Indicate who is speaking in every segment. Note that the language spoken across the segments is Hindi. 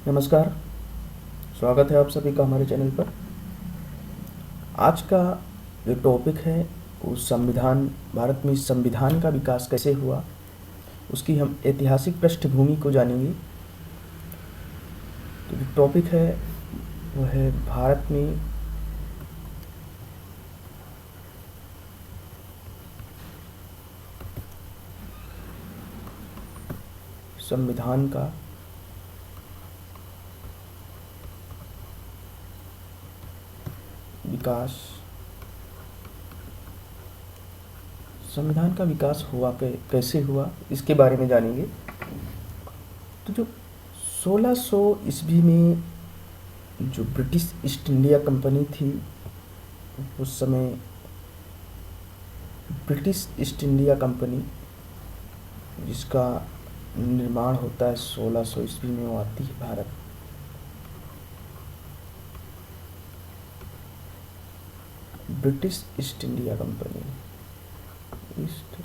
Speaker 1: नमस्कार। स्वागत है आप सभी का हमारे चैनल पर। आज का जो टॉपिक है वो संविधान, भारत में संविधान का विकास कैसे हुआ, उसकी हम ऐतिहासिक पृष्ठभूमि को जानेंगे। तो जो टॉपिक है वो है भारत में संविधान का विकास। संविधान का विकास हुआ कैसे हुआ इसके बारे में जानेंगे। तो जो 1600 ईस्वी में जो ब्रिटिश ईस्ट इंडिया कंपनी थी, उस समय ब्रिटिश ईस्ट इंडिया कंपनी जिसका निर्माण होता है 1600 ईस्वी में, वो आती है Bharat. British east India company, east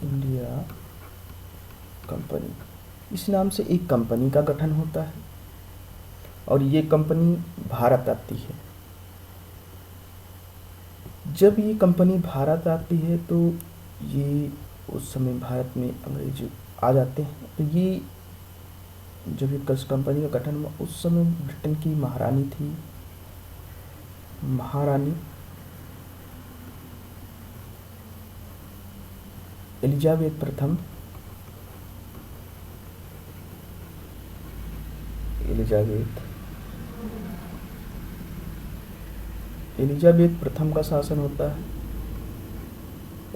Speaker 1: India company, इस नाम से एक कंपनी का गठन होता है और ये कंपनी भारत आती है। जब ये कंपनी भारत आती है तो ये उस समय भारत में अंग्रेज आ जाते हैं। तो ये जब ये कंपनी का गठन हुआ उस समय ब्रिटेन की महारानी थी, महारानी एलिजाबेथ प्रथम। एलिजाबेथ प्रथम का शासन होता है।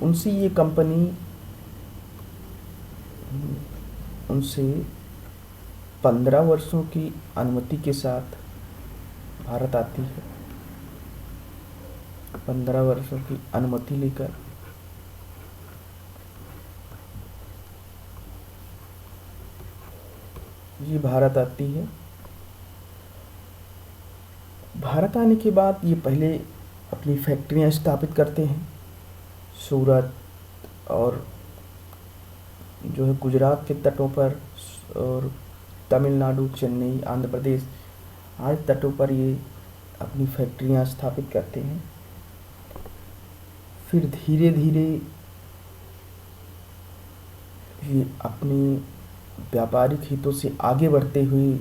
Speaker 1: उनसे ये कंपनी उनसे 15 वर्षों की अनुमति के साथ भारत आती है। 15 वर्षों की अनुमति लेकर ये भारत आती है। भारत आने के बाद ये पहले अपनी फैक्ट्रियां स्थापित करते हैं सूरत और जो है गुजरात के तटों पर, और तमिलनाडु, चेन्नई, आंध्र प्रदेश आदि तटों पर ये अपनी फैक्ट्रियां स्थापित करते हैं। फिर धीरे धीरे ये अपने व्यापारिक हितों से आगे बढ़ते हुए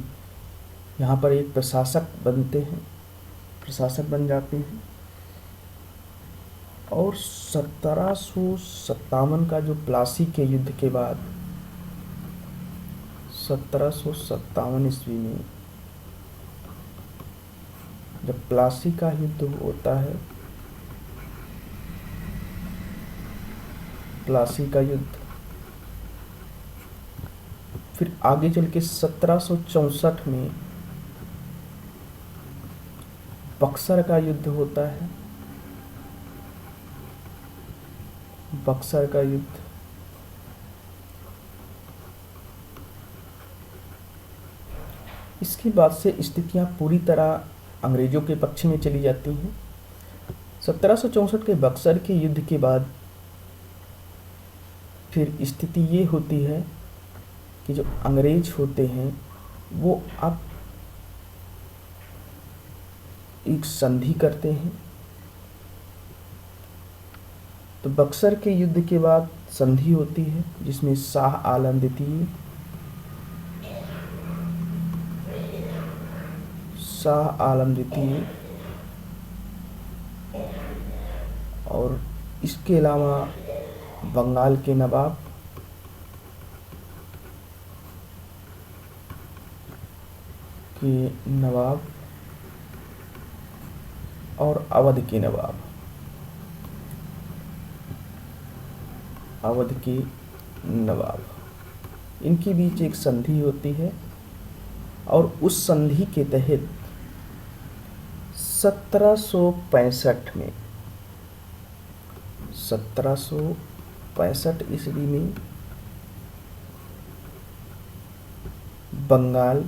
Speaker 1: यहाँ पर एक प्रशासक बन जाते हैं। और 1757 का जो प्लासी के युद्ध के बाद, 1757 ईस्वी में जब प्लासी का युद्ध होता है, प्लासी का युद्ध, फिर आगे चल के 1764 में बक्सर का युद्ध होता है। बक्सर का युद्ध इसके बाद से स्थितियां पूरी तरह अंग्रेजों के पक्ष में चली जाती हैं। 1764 के बक्सर के युद्ध के बाद फिर स्थिति ये होती है कि जो अंग्रेज होते हैं वो अब एक संधि करते हैं। तो बक्सर के युद्ध के बाद संधि होती है जिसमें शाह आलम द्वितीय और इसके अलावा बंगाल के नवाब और अवध के नवाब, इनके बीच एक संधि होती है। और उस संधि के तहत 1765 ईस्वी में बंगाल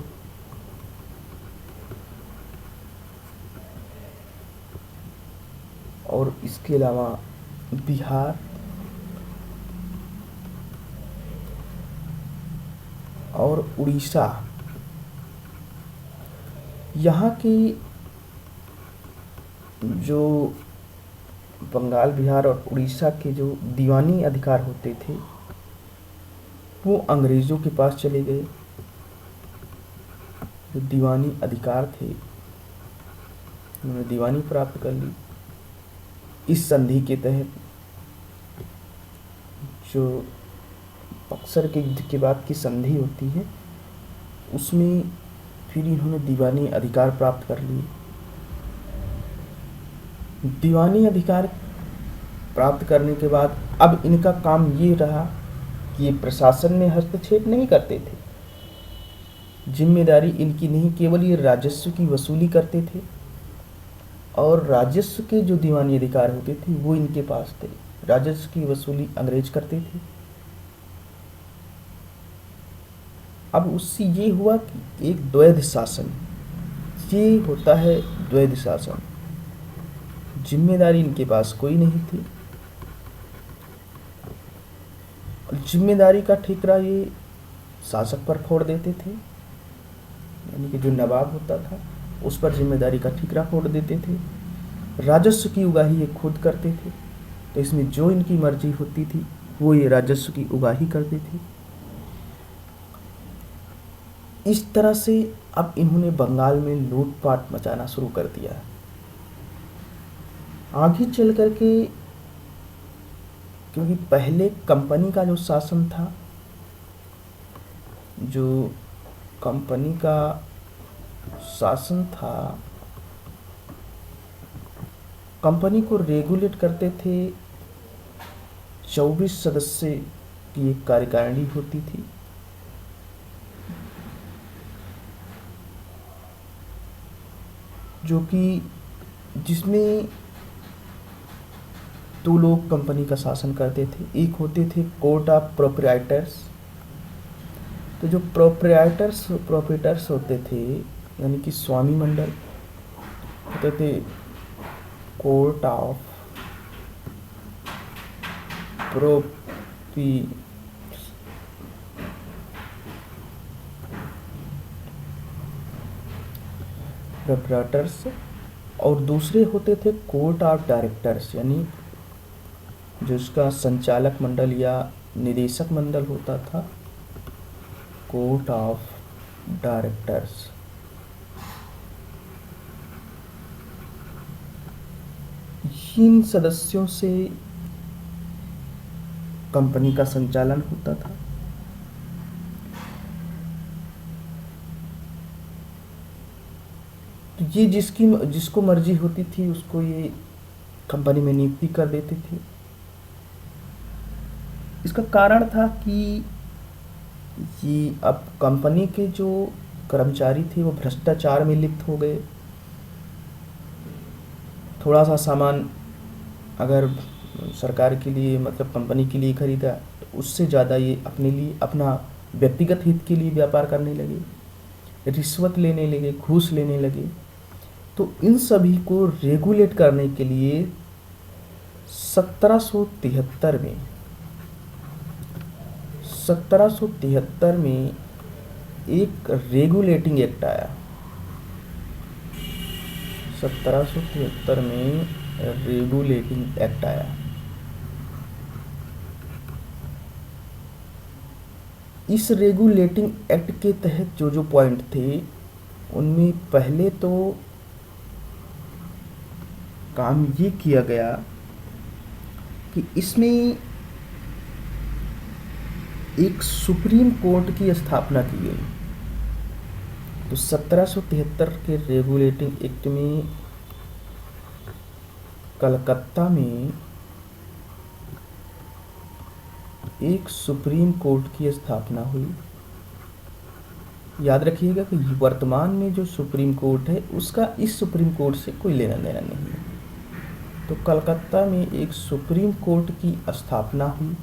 Speaker 1: और इसके अलावा बिहार और उड़ीसा, यहाँ की जो बंगाल, बिहार और उड़ीसा के जो दीवानी अधिकार होते थे वो अंग्रेज़ों के पास चले गए। जो दीवानी अधिकार थे उन्होंने दीवानी प्राप्त कर ली। इस संधि के तहत जो बक्सर के युद्ध के बाद की संधि होती है उसमें फिर इन्होंने दीवानी अधिकार प्राप्त कर लिए। दीवानी अधिकार प्राप्त करने के बाद अब इनका काम ये रहा कि ये प्रशासन में हस्तक्षेप नहीं करते थे। जिम्मेदारी इनकी नहीं, केवल ये राजस्व की वसूली करते थे और राजस्व के जो दीवानी अधिकार होते थे वो इनके पास थे। राजस्व की वसूली अंग्रेज करते थे। अब उससे ये हुआ कि एक द्वैध शासन, ये होता है द्वैध शासन। जिम्मेदारी इनके पास कोई नहीं थी। जिम्मेदारी का ठिकरा ये शासक पर फोड़ देते थे, यानी कि जो नवाब होता था उस पर जिम्मेदारी का ठिकरा फोड़ देते थे। राजस्व की उगाही ये खुद करते थे, तो इसमें जो इनकी मर्जी होती थी वो ये राजस्व की उगाही करते थे। इस तरह से अब इन्होंने बंगाल में लूटपाट मचाना शुरू कर दिया। आगे चल कर के, क्योंकि पहले कंपनी का जो शासन था, जो कंपनी का शासन था, कंपनी को रेगुलेट करते थे 24 सदस्य की एक कार्यकारिणी होती थी। जो कि जिसमें दो लोग कंपनी का शासन करते थे। एक होते थे कोर्ट ऑफ प्रोप्राइटर्स। तो जो प्रोप्राइटर्स होते थे, यानी कि स्वामी मंडल, होते थे कोर्ट ऑफ प्रोप्राइटर्स, और दूसरे होते थे कोर्ट ऑफ डायरेक्टर्स, यानी जो इसका संचालक मंडल या निदेशक मंडल होता था, कोर्ट ऑफ डायरेक्टर्स। इन सदस्यों से कंपनी का संचालन होता था। तो ये जिसको मर्जी होती थी उसको ये कंपनी में नियुक्ति कर देते थे। इसका कारण था कि ये अब कंपनी के जो कर्मचारी थे वो भ्रष्टाचार में लिप्त हो गए। थोड़ा सा सामान अगर सरकार के लिए, मतलब कंपनी के लिए खरीदा, तो उससे ज़्यादा ये अपने लिए, अपना व्यक्तिगत हित के लिए व्यापार करने लगे, रिश्वत लेने लगे, घूस लेने लगे। तो इन सभी को रेगुलेट करने के लिए 1773 में एक रेगुलेटिंग एक्ट आया। 1773 में रेगुलेटिंग एक्ट आया। इस रेगुलेटिंग एक्ट के तहत जो जो पॉइंट थे उनमें पहले तो काम ये किया गया कि इसमें एक सुप्रीम कोर्ट की स्थापना की गई। तो 1773 के रेगुलेटिंग एक्ट में कलकत्ता में एक सुप्रीम कोर्ट की स्थापना हुई। याद रखिएगा कि वर्तमान में जो सुप्रीम कोर्ट है उसका इस सुप्रीम कोर्ट से कोई लेना देना नहीं है। तो कलकत्ता में एक सुप्रीम कोर्ट की स्थापना हुई।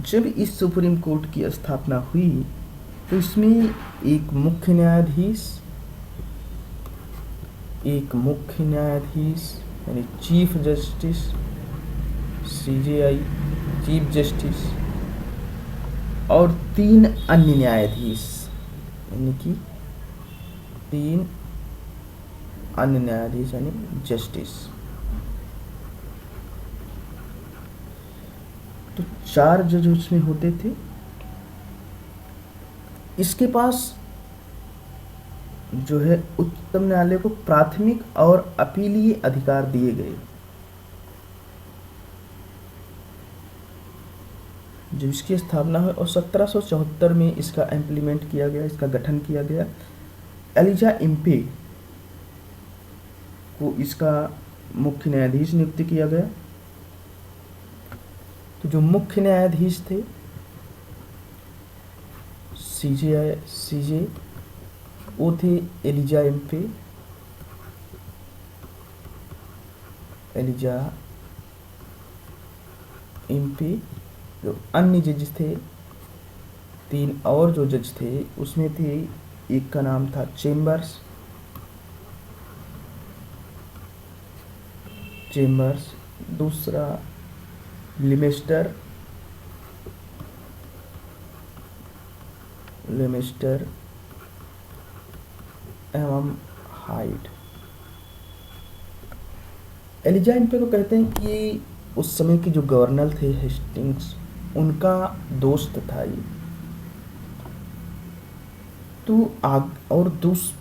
Speaker 1: जब इस सुप्रीम कोर्ट की स्थापना हुई तो इसमें एक मुख्य न्यायाधीश यानी chief justice, CJI, chief justice, और 3 अन्य न्यायाधीश, यानी कि 3 अन्य न्यायाधीश यानी जस्टिस। तो 4 जज उसमें होते थे। इसके पास जो है उच्चतम न्यायालय को प्राथमिक और अपीलीय अधिकार दिए गए। जब इसकी स्थापना हुई और 1774 में इसका इम्प्लीमेंट किया गया, इसका गठन किया गया। एलिजा इम्पे को इसका मुख्य न्यायाधीश नियुक्त किया गया। तो जो मुख्य न्यायाधीश थे सीजे वो थे एलिजा इम्पे। जो अन्य जज थे 3 और जो जज थे उसमें थे, एक का नाम था चेम्बर्स, दूसरा लिमेस्टर एवं हाइड। एलिजा इम्पे को कहते हैं कि उस समय के जो गवर्नर थे हेस्टिंग्स, उनका दोस्त था ये। तो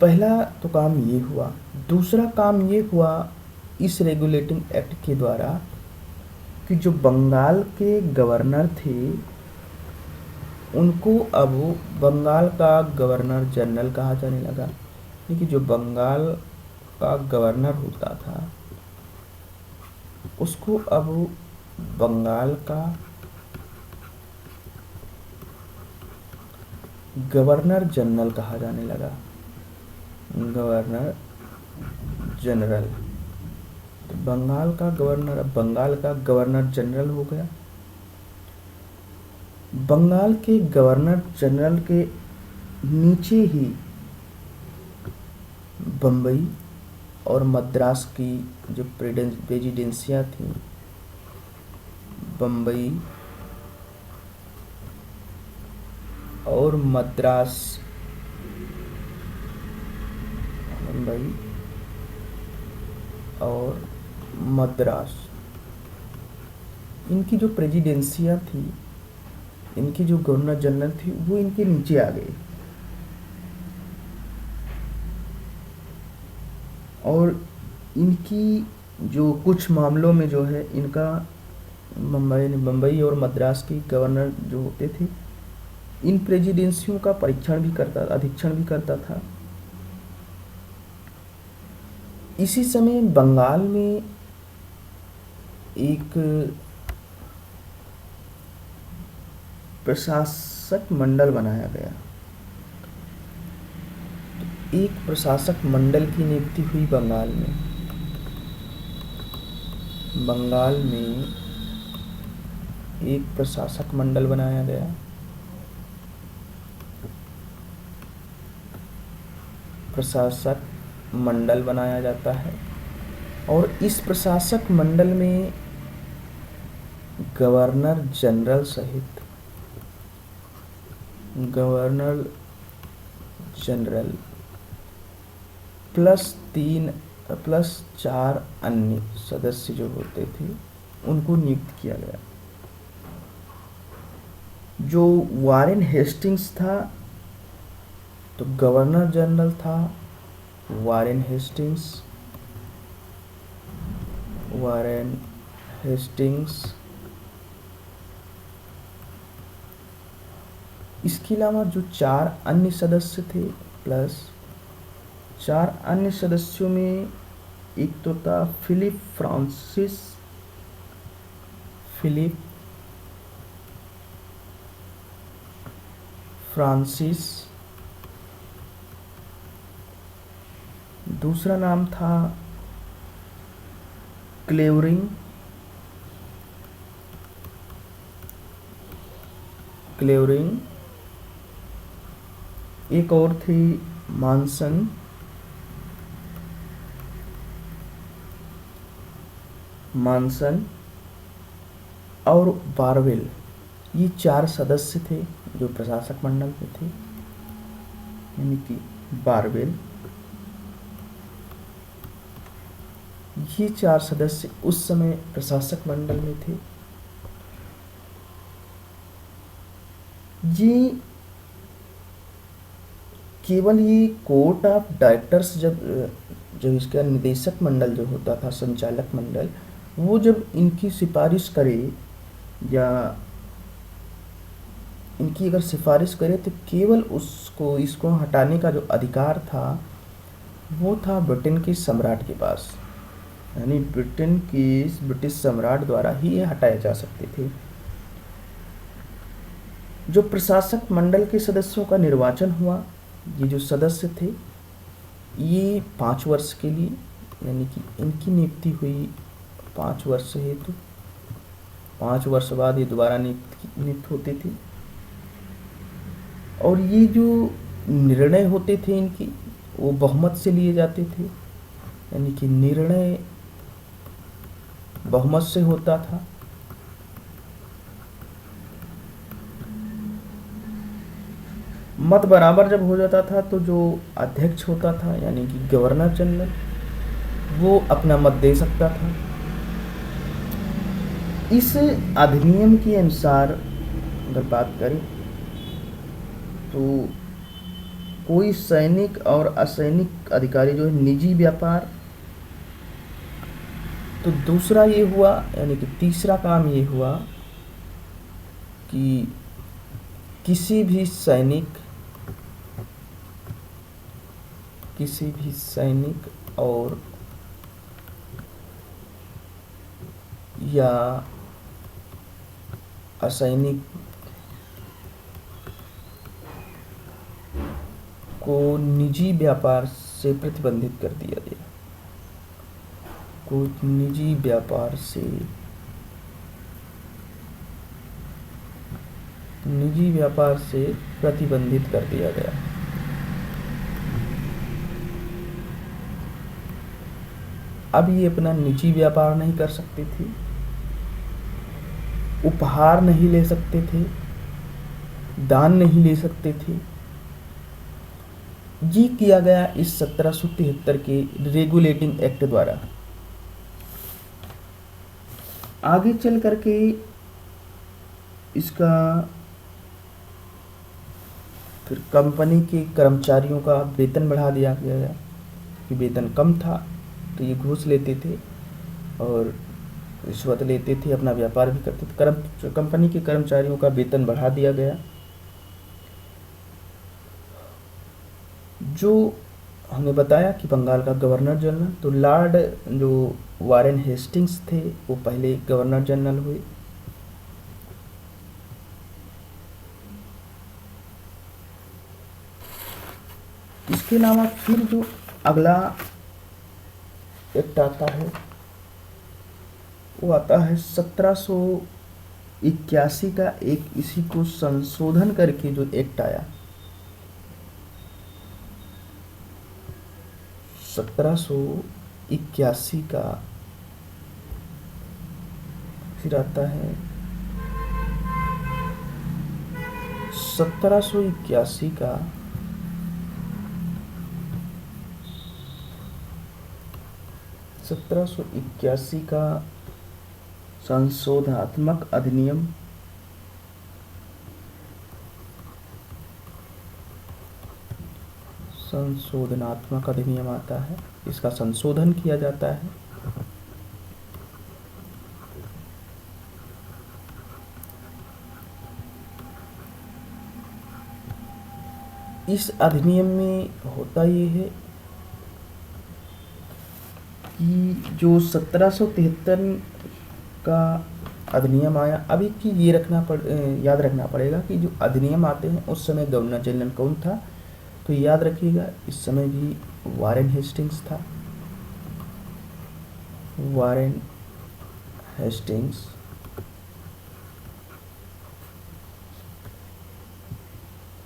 Speaker 1: पहला तो काम ये हुआ। दूसरा काम ये हुआ इस रेगुलेटिंग एक्ट के द्वारा कि जो बंगाल के गवर्नर थे उनको अब बंगाल का गवर्नर जनरल कहा जाने लगा। क्योंकि जो बंगाल का गवर्नर होता था उसको अब बंगाल का गवर्नर जनरल कहा जाने लगा, गवर्नर जनरल। तो बंगाल का गवर्नर जनरल हो गया। बंगाल के गवर्नर जनरल के नीचे ही बम्बई और मद्रास की जो प्रेसिडेंसियाँ थी, बम्बई और मद्रास, इनकी जो प्रेसिडेंसियाँ थी, इनकी जो गवर्नर जनरल थी वो इनके नीचे आ गए। और इनकी जो कुछ मामलों में जो है इनका बम्बई और मद्रास की गवर्नर जो होते थे इन प्रेसिडेंसियों का अधीक्षण भी करता था। इसी समय बंगाल में एक प्रशासक मंडल बनाया गया। तो एक प्रशासक मंडल की नियुक्ति हुई बंगाल में एक प्रशासक मंडल बनाया गया। प्रशासक मंडल बनाया जाता है और इस प्रशासक मंडल में गवर्नर जनरल सहित गवर्नर जनरल प्लस 4 अन्य सदस्य जो होते थे उनको नियुक्त किया गया। जो वारेन हेस्टिंग्स था तो गवर्नर जनरल था वारेन हेस्टिंग्स। इसके अलावा जो 4 अन्य सदस्य थे, प्लस 4 अन्य सदस्यों में एक तो था फिलिप फ्रांसिस, दूसरा नाम था क्लेवरिंग, एक और थी मानसन, और बारवेल। ये 4 सदस्य थे जो प्रशासक मंडल में थे, यानी कि बारवेल। ये 4 सदस्य उस समय प्रशासक मंडल में थे। ये केवल ये कोर्ट ऑफ डायरेक्टर्स, जब इसका निदेशक मंडल जो होता था, संचालक मंडल, वो जब इनकी सिफारिश करे या इनकी अगर सिफारिश करे तो केवल इसको हटाने का जो अधिकार था वो था ब्रिटेन के सम्राट के पास, यानी ब्रिटिश सम्राट द्वारा ही ये हटाए जा सकते थे। जो प्रशासक मंडल के सदस्यों का निर्वाचन हुआ, ये जो सदस्य थे ये 5 वर्ष के लिए, यानी कि इनकी नियुक्ति हुई 5 वर्ष हेतु। 5 वर्ष बाद ये दोबारा नियुक्त होते थे। और ये जो निर्णय होते थे इनकी, वो बहुमत से लिए जाते थे, यानी कि निर्णय बहुमत से होता था। मत बराबर जब हो जाता था तो जो अध्यक्ष होता था, यानी कि गवर्नर जनरल, वो अपना मत दे सकता था। इस अधिनियम के अनुसार अगर बात करें तो कोई सैनिक और असैनिक अधिकारी जो है निजी व्यापार, तो दूसरा ये हुआ, यानी कि तीसरा काम ये हुआ कि किसी भी सैनिक और या असैनिक को निजी व्यापार से प्रतिबंधित कर दिया गया। को निजी व्यापार से प्रतिबंधित कर दिया गया। अब ये अपना निजी व्यापार नहीं कर सकते थे, उपहार नहीं ले सकते थे, दान नहीं ले सकते थे। ये किया गया इस 1773 के रेगुलेटिंग एक्ट द्वारा। आगे चल करके इसका फिर कंपनी के कर्मचारियों का वेतन बढ़ा दिया गया, कि वेतन कम था तो ये घूस लेते थे और रिश्वत लेते थे, अपना व्यापार भी करते थे। कंपनी के कर्मचारियों का वेतन बढ़ा दिया गया। जो हमने बताया कि बंगाल का गवर्नर जनरल, तो लॉर्ड जो वारेन हेस्टिंग्स थे वो पहले गवर्नर जनरल हुए। इसके अलावा फिर जो अगला एक्ट आता है वो आता है 1781 का, एक इसी को संशोधन करके जो एक्ट आया 1781 का। फिर आता है 1781 का संशोधनात्मक अधिनियम। आता है, इसका संशोधन किया जाता है। इस अधिनियम में होता ये है कि जो 1773 का अधिनियम आया, अभी की ये याद रखना पड़ेगा कि जो अधिनियम आते हैं उस समय गवर्नर जनरल कौन था, तो याद रखिएगा इस समय भी वारेन हेस्टिंग्स था। वारेन हेस्टिंग्स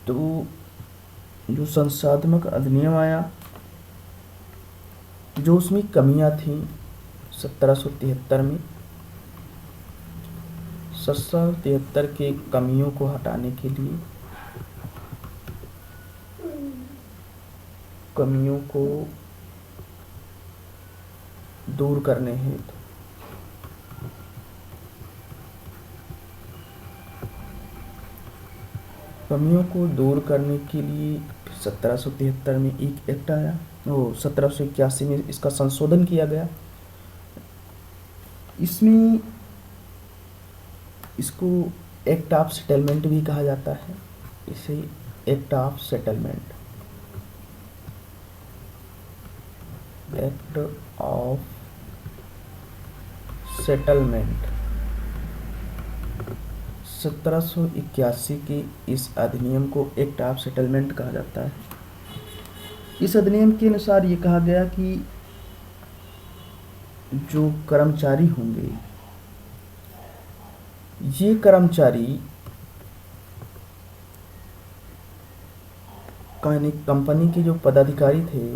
Speaker 1: तो जो संशोधनात्मक अधिनियम आया, जो उसमें कमियां थी 1773 में, 1773 के कमियों को हटाने के लिए, कमियों को दूर करने हेतु कमियों को दूर करने के लिए 1773 में एक एक्ट आया, वो 1781 में इसका संशोधन किया गया। इसमें इसको एक्ट ऑफ सेटलमेंट भी कहा जाता है। इसे act of settlement, act of settlement 1781 के इस अधिनियम को एक्ट ऑफ सेटलमेंट कहा जाता है। इस अधिनियम के अनुसार ये कहा गया कि जो कर्मचारी होंगे, ये कर्मचारी कंपनी के जो पदाधिकारी थे,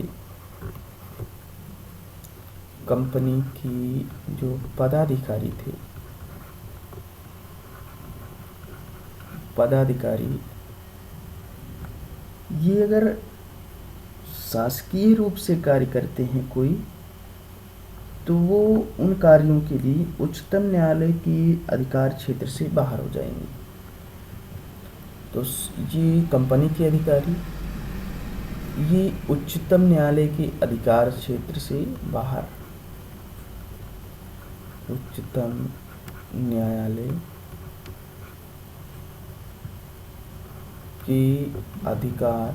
Speaker 1: कंपनी की जो पदाधिकारी थे, ये अगर शासकीय रूप से कार्य करते हैं कोई, तो वो उन कार्यों के लिए उच्चतम न्यायालय के अधिकार क्षेत्र से बाहर हो जाएंगे। तो ये कंपनी के अधिकारी, ये उच्चतम न्यायालय के अधिकार क्षेत्र से बाहर, उच्चतम न्यायालय के अधिकार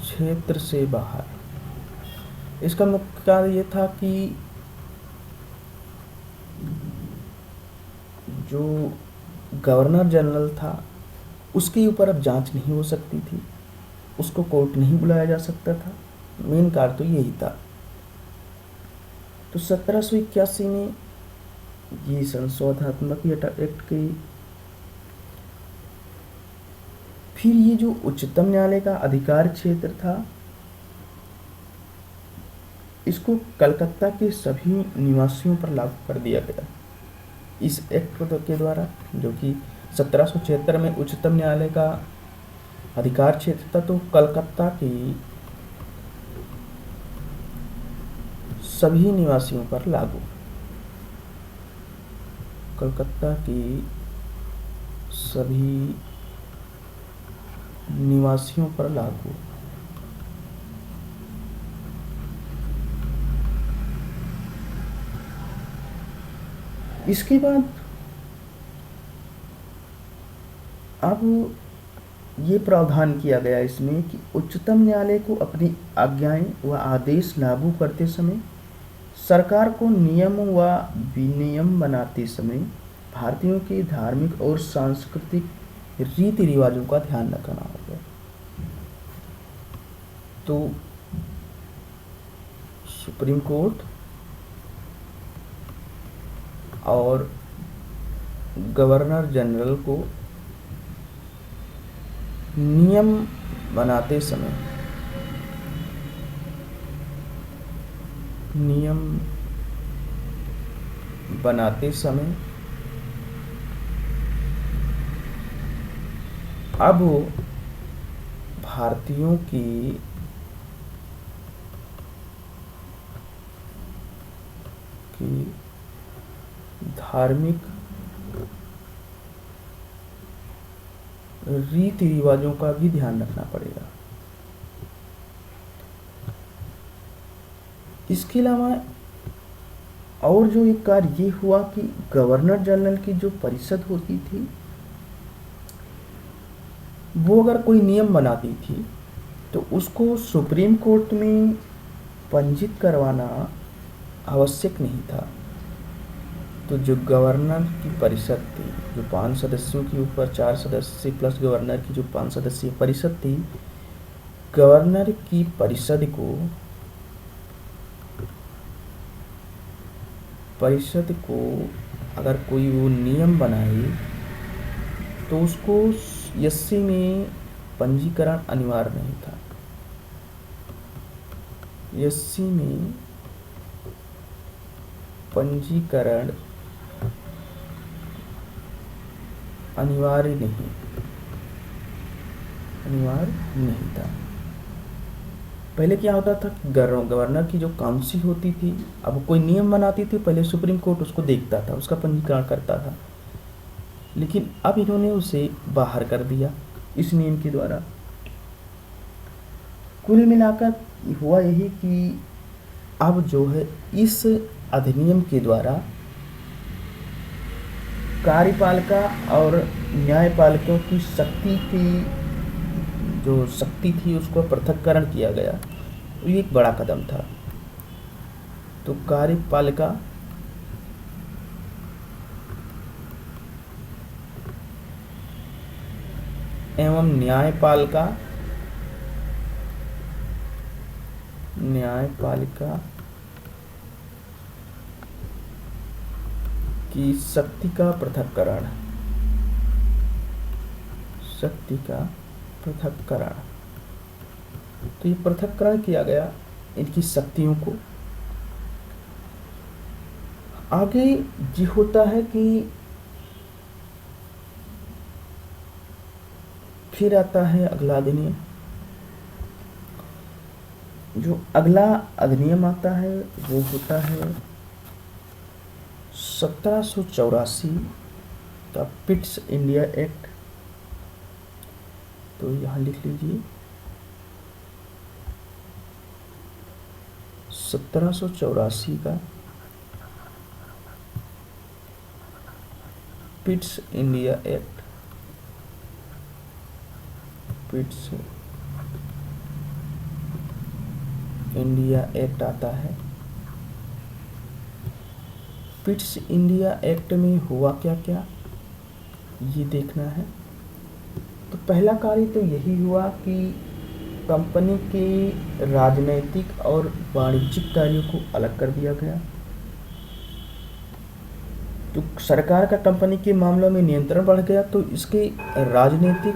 Speaker 1: क्षेत्र से बाहर। इसका मुख्य कार्य ये था कि जो गवर्नर जनरल था, उसके ऊपर अब जांच नहीं हो सकती थी, उसको कोर्ट नहीं बुलाया जा सकता था। मेन कार्य तो यही था। तो 1781 में ये संशोधनात्मक एक्ट की। फिर ये जो उच्चतम न्यायालय का अधिकार क्षेत्र था, इसको कलकत्ता के सभी निवासियों पर लागू कर दिया गया इस एक्ट के द्वारा, जो कि 1776 में उच्चतम न्यायालय का अधिकार क्षेत्र था। तो कलकत्ता के सभी निवासियों पर लागू, कलकत्ता के सभी निवासियों पर लागू। इसके बाद अब ये प्रावधान किया गया इसमें कि उच्चतम न्यायालय को अपनी आज्ञाएं व आदेश लागू करते समय, सरकार को नियम व विनियम बनाते समय भारतीयों के धार्मिक और सांस्कृतिक रीति रिवाजों का ध्यान रखना होगा। तो सुप्रीम कोर्ट और गवर्नर जनरल को नियम बनाते समय, अब भारतीयों की धार्मिक रीति रिवाजों का भी ध्यान रखना पड़ेगा। इसके अलावा और जो एक कार्य ये हुआ कि गवर्नर जनरल की जो परिषद होती थी, वो अगर कोई नियम बनाती थी तो उसको सुप्रीम कोर्ट में पंजीत करवाना आवश्यक नहीं था। तो जो गवर्नर की परिषद थी, जो 5 सदस्यों के ऊपर 4 सदस्य प्लस गवर्नर की जो 5 सदस्यीय परिषद थी, गवर्नर की परिषद को अगर कोई वो नियम बनाए तो उसको यस्सी में पंजीकरण अनिवार्य नहीं था। यस्सी में पंजीकरण अनिवार्य नहीं, अनिवार्य नहीं था। पहले क्या होता था, गवर्नर की जो काउंसिल होती थी, अब कोई नियम बनाती थी, पहले सुप्रीम कोर्ट उसको देखता था, उसका पंजीकरण करता था, लेकिन अब इन्होंने उसे बाहर कर दिया इस नियम के द्वारा। कुल मिलाकर हुआ यही कि अब जो है इस अधिनियम के द्वारा कार्यपालिका और न्यायपालिकाओं की शक्ति थी उसको पृथक्करण किया गया। तो ये एक बड़ा कदम था। तो कार्यपालिका एवं न्यायपालिका की शक्ति का पृथक्करण, तो ये पृथक्करण किया गया इनकी शक्तियों को। आगे ये होता है कि फिर आता है अगला अधिनियम। जो अगला अधिनियम आता है वो होता है 1784 का पिट्स इंडिया एक्ट। तो यहाँ लिख लीजिए 1784 का Pitt's India act. Pitt's India act आता है। पिट्स इंडिया एक्ट में हुआ क्या क्या ये देखना है। तो पहला कार्य तो यही हुआ कि कंपनी के राजनैतिक और वाणिज्यिक कार्यों को अलग कर दिया गया। तो सरकार का कंपनी के मामलों में नियंत्रण बढ़ गया, तो इसके राजनैतिक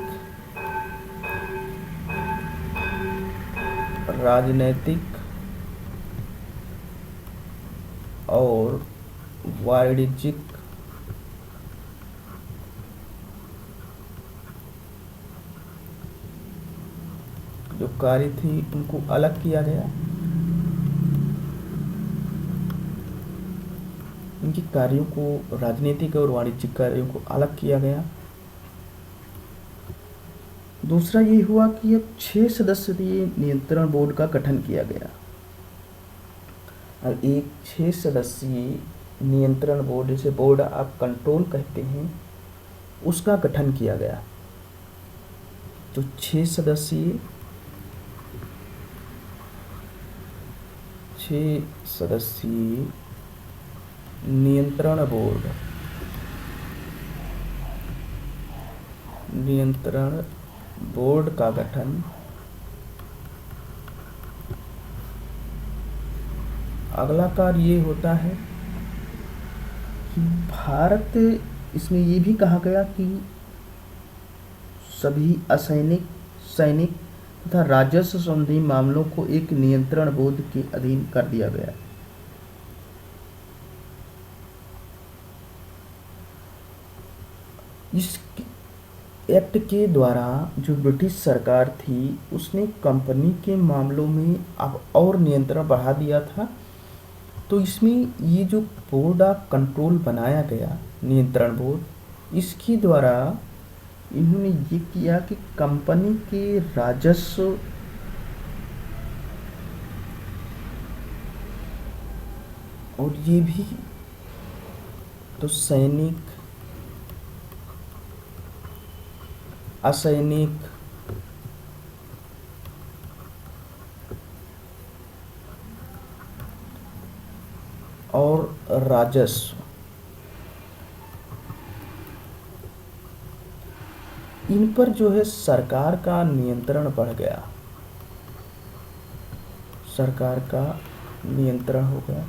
Speaker 1: और वाणिज्यिक जो कार्य थी उनको अलग किया गया। इनके कार्यों को, राजनीतिक और वाणिज्यिक कार्यों को अलग किया गया। दूसरा ये हुआ कि अब 6 सदस्यीय नियंत्रण बोर्ड का गठन किया गया। अब एक 6 सदस्यीय नियंत्रण बोर्ड, जिसे बोर्ड ऑफ कंट्रोल कहते हैं, उसका गठन किया गया। तो 6 सदस्यीय नियंत्रण बोर्ड का गठन। अगला कार्य ये होता है कि भारत, इसमें ये भी कहा गया कि सभी असैनिक, सैनिक तथा राजस्व संबंधी मामलों को एक नियंत्रण बोर्ड के अधीन कर दिया गया। इस एक्ट के द्वारा जो ब्रिटिश सरकार थी उसने कंपनी के मामलों में अब और नियंत्रण बढ़ा दिया था। तो इसमें ये जो बोर्ड ऑफ कंट्रोल बनाया गया, नियंत्रण बोर्ड, इसके द्वारा इन्होंने ये किया कि कंपनी के राजस्व और ये भी तो सैनिक, असैनिक और राजस्व, इन पर जो है सरकार का नियंत्रण बढ़ गया, सरकार का नियंत्रण हो गया।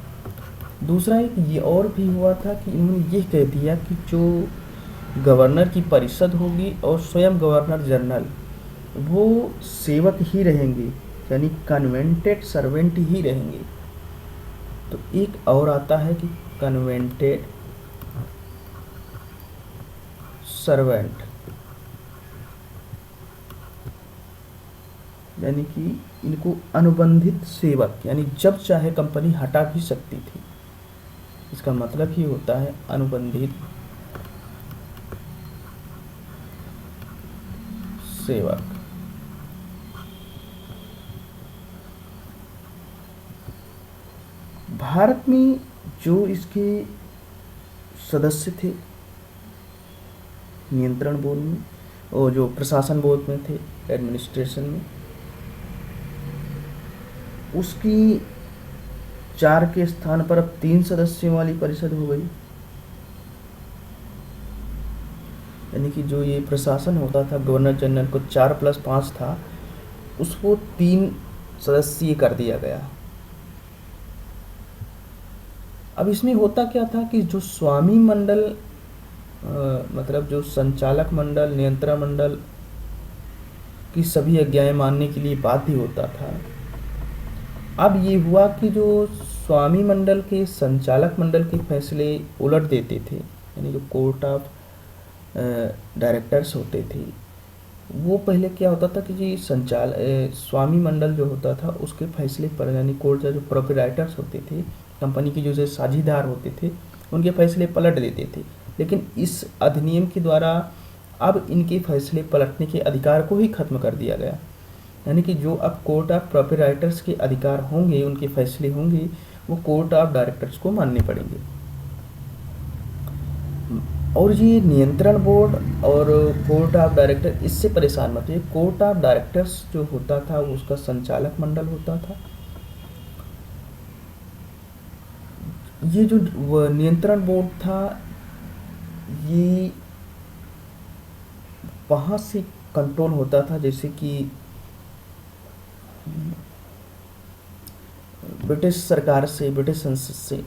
Speaker 1: दूसरा एक ये और भी हुआ था कि इन्होंने ये कह दिया कि जो गवर्नर की परिषद होगी और स्वयं गवर्नर जनरल वो सेवक ही रहेंगे, यानी कन्वेंटेड सर्वेंट ही रहेंगे। तो एक और आता है कि कन्वेंटेड सर्वेंट, यानी कि इनको अनुबंधित सेवक, यानी जब चाहे कंपनी हटा भी सकती थी। इसका मतलब ही होता है अनुबंधित सेवक। भारत में जो इसके सदस्य थे नियंत्रण बोर्ड में, और जो प्रशासन बोर्ड में थे, एडमिनिस्ट्रेशन में, उसकी 4 के स्थान पर अब 3 सदस्यों वाली परिषद हो गई। यानी कि जो ये प्रशासन होता था गवर्नर जनरल को 4+5 था, उसको 3 सदस्यीय कर दिया गया। अब इसमें होता क्या था कि जो स्वामी मंडल मतलब जो संचालक मंडल, नियंत्रण मंडल की सभी आज्ञाएं मानने के लिए बाध्य होता था। अब ये हुआ कि जो स्वामी मंडल के संचालक मंडल के फैसले उलट देते थे, यानी जो कोर्ट ऑफ डायरेक्टर्स होते थे, वो पहले क्या होता था कि जी स्वामी मंडल जो होता था उसके फैसले पर, यानी कोर्ट के जो प्रोप्राइटर्स होते थे, कंपनी के जो साझीदार होते थे, उनके फैसले पलट देते थे। लेकिन इस अधिनियम के द्वारा अब इनके फैसले पलटने के अधिकार को ही खत्म कर दिया गया। यानी कि जो अब कोर्ट ऑफ प्रोप्राइटर्स के अधिकार होंगे, उनके फैसले होंगे, वो कोर्ट ऑफ डायरेक्टर्स को मानने पड़ेंगे। और ये नियंत्रण बोर्ड और कोर्ट ऑफ डायरेक्टर इससे परेशान मत होइए। कोर्ट ऑफ डायरेक्टर्स जो होता था वो उसका संचालक मंडल होता था। ये जो नियंत्रण बोर्ड था, ये वहाँ से कंट्रोल होता था, जैसे कि ब्रिटिश सरकार से, ब्रिटिश संसद से।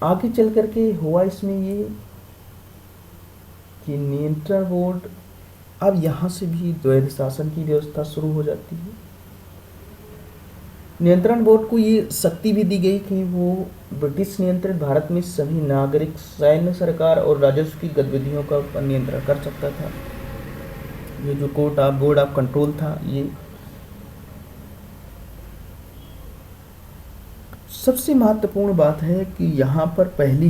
Speaker 1: आगे चल करके हुआ इसमें ये कि नियंत्रण बोर्ड, अब यहाँ से भी द्वैध शासन की व्यवस्था शुरू हो जाती है। नियंत्रण बोर्ड को ये शक्ति भी दी गई कि वो ब्रिटिश नियंत्रित भारत में सभी नागरिक, सैन्य, सरकार और राजस्व की गतिविधियों का नियंत्रण कर सकता था। ये जो court of board of control था, ये सबसे महत्वपूर्ण बात है कि यहाँ पर पहली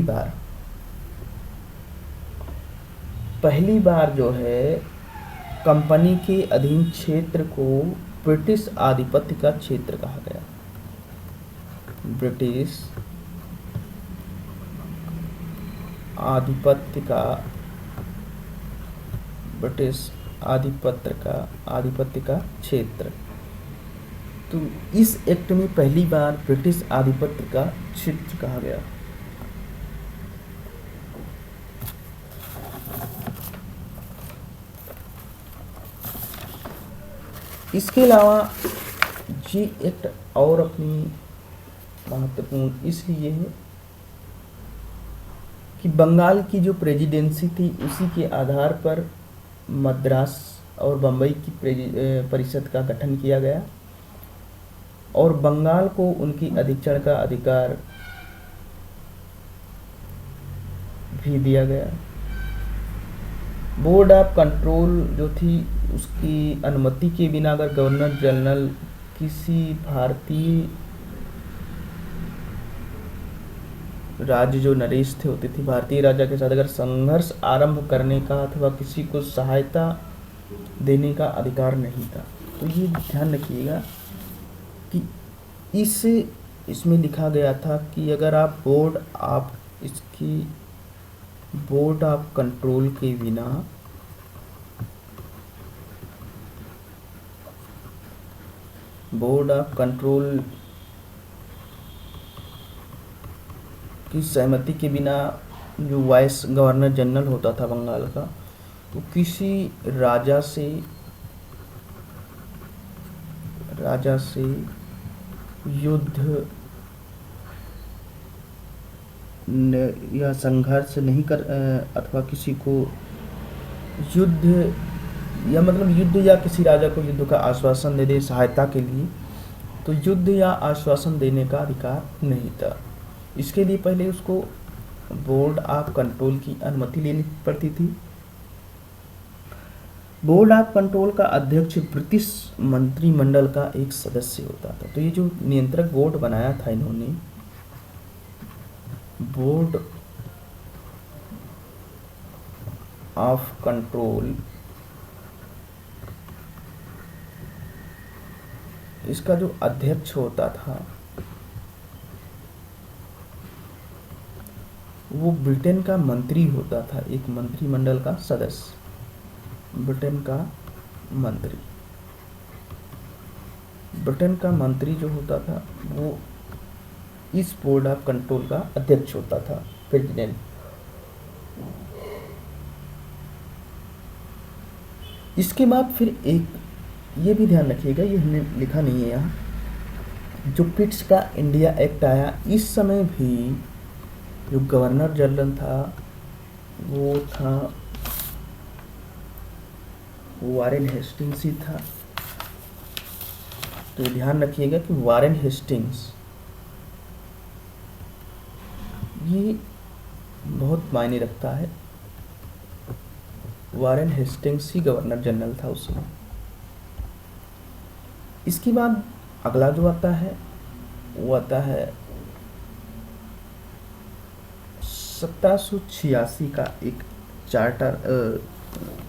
Speaker 1: बार जो है कंपनी के अधीन क्षेत्र को ब्रिटिश आधिपत्य का क्षेत्र कहा गया। ब्रिटिश आधिपत्य का क्षेत्र। तो इस एक्ट में पहली बार ब्रिटिश आधिपत्य का क्षेत्र कहा गया। इसके अलावा ये एक्ट और अपनी महत्वपूर्ण इसलिए है कि बंगाल की जो प्रेसिडेंसी थी, उसी के आधार पर मद्रास और बम्बई की परिषद का गठन किया गया और बंगाल को उनकी अधीक्षण का अधिकार भी दिया गया। बोर्ड ऑफ कंट्रोल जो थी, उसकी अनुमति के बिना अगर गवर्नर जनरल किसी भारतीय राज्य जो नरेश थे होते थे, भारतीय राजा के साथ अगर संघर्ष आरंभ करने का अथवा किसी को सहायता देने का अधिकार नहीं था। तो ये ध्यान रखिएगा कि इसमें लिखा गया था कि अगर आप बोर्ड ऑफ कंट्रोल के बिना बोर्ड ऑफ कंट्रोल की सहमति के बिना जो वाइस गवर्नर जनरल होता था बंगाल का, तो किसी राजा से युद्ध या संघर्ष नहीं कर अथवा किसी को युद्ध या किसी राजा को युद्ध का आश्वासन दे दे सहायता के लिए, तो युद्ध या आश्वासन देने का अधिकार नहीं था। इसके लिए पहले उसको बोर्ड ऑफ कंट्रोल की अनुमति लेनी पड़ती थी। बोर्ड ऑफ कंट्रोल का अध्यक्ष ब्रिटिश मंत्रिमंडल का एक सदस्य होता था। तो ये जो नियंत्रक बोर्ड बनाया था इन्होंने, बोर्ड ऑफ कंट्रोल, इसका जो अध्यक्ष होता था वो ब्रिटेन का मंत्री होता था, एक मंत्रिमंडल का सदस्य। ब्रिटेन का मंत्री, ब्रिटेन का मंत्री जो होता था वो इस बोर्ड ऑफ कंट्रोल का अध्यक्ष होता था, प्रेसिडेंट। इसके बाद फिर एक ये भी ध्यान रखिएगा, ये हमने लिखा नहीं है यहाँ, जो पिट्स का इंडिया एक्ट आया, इस समय भी जो गवर्नर जनरल था वो था वारेन हेस्टिंग्स ही था। तो ध्यान रखिएगा कि वारेन हेस्टिंग्स ये बहुत मायने रखता है। वारेन हेस्टिंग्स ही गवर्नर जनरल था उस समय। इसके बाद अगला जो आता है वो आता है 1786 का एक चार्टर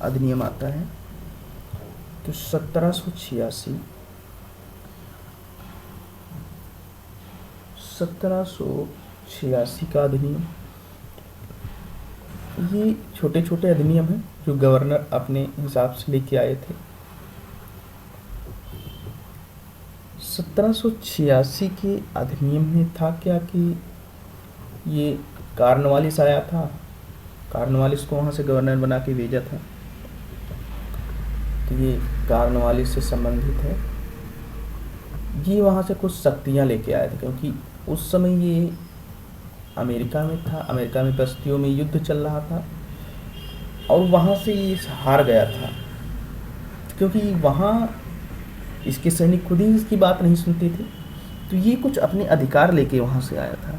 Speaker 1: अधिनियम आता है। तो 1786 का अधिनियम, ये छोटे छोटे अधिनियम हैं जो गवर्नर अपने हिसाब से लेके आए थे। 1786 के अधिनियम में था क्या कि ये कॉर्नवालिस आया था, कॉर्नवालिस को वहाँ से गवर्नर बना के भेजा था। तो ये कॉर्नवालिस से संबंधित है। ये वहाँ से कुछ शक्तियाँ लेके आए थे, क्योंकि उस समय ये अमेरिका में था, अमेरिका में बस्तियों में युद्ध चल रहा था और वहाँ से ये हार गया था, क्योंकि वहाँ इसके सैनिक खुद ही इसकी बात नहीं सुनते थे। तो ये कुछ अपने अधिकार लेके वहाँ से आया था।